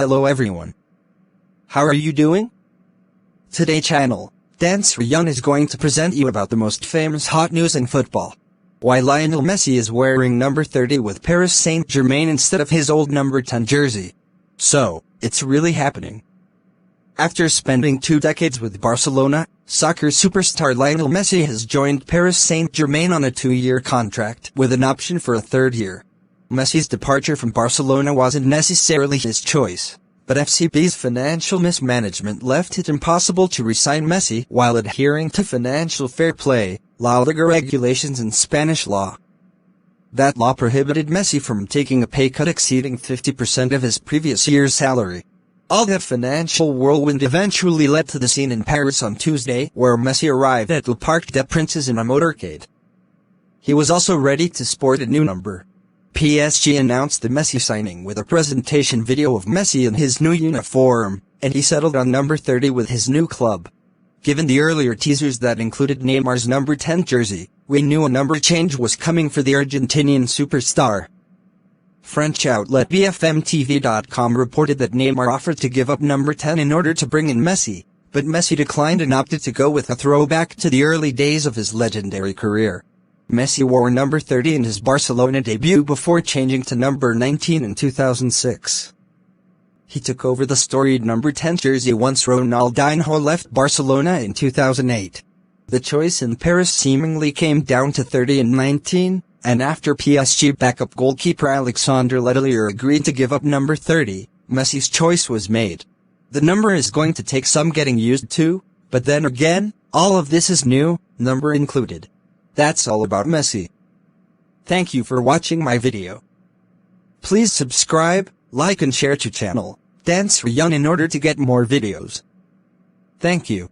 Hello everyone. How are you doing? Today channel, Sreyoun is going to present you about the most famous hot news in football. Why Lionel Messi is wearing number 30 with Paris Saint-Germain instead of his old number 10 jersey. So, it's really happening. After spending 2 decades with Barcelona, soccer superstar Lionel Messi has joined Paris Saint-Germain on a 2-year contract with an option for a 3rd year. Messi's departure from Barcelona wasn't necessarily his choice, but FCB's financial mismanagement left it impossible to re-sign Messi while adhering to financial fair play, La Liga regulations and Spanish law. That law prohibited Messi from taking a pay cut exceeding 50% of his previous year's salary. All that financial whirlwind eventually led to the scene in Paris on Tuesday, where Messi arrived at Le Parc des Princes in a motorcade. He was also ready to sport a new number. PSG announced the Messi signing with a presentation video of Messi in his new uniform, and he settled on number 30 with his new club. Given the earlier teasers that included Neymar's number 10 jersey, we knew a number change was coming for the Argentinian superstar. French outlet BFMTV.com reported that Neymar offered to give up number 10 in order to bring in Messi, but Messi declined and opted to go with a throwback to the early days of his legendary career. Messi wore number 30 in his Barcelona debut before changing to number 19 in 2006. He took over the storied number 10 jersey once Ronaldinho left Barcelona in 2008. The choice in Paris seemingly came down to 30 and 19, and after PSG backup goalkeeper Alexandre Letelier agreed to give up number 30, Messi's choice was made. The number is going to take some getting used to, but then again, all of this is new, number included. That's all about Messi. Thank you for watching my video. Please subscribe, like and share to channel Sreyoun in order to get more videos. Thank you.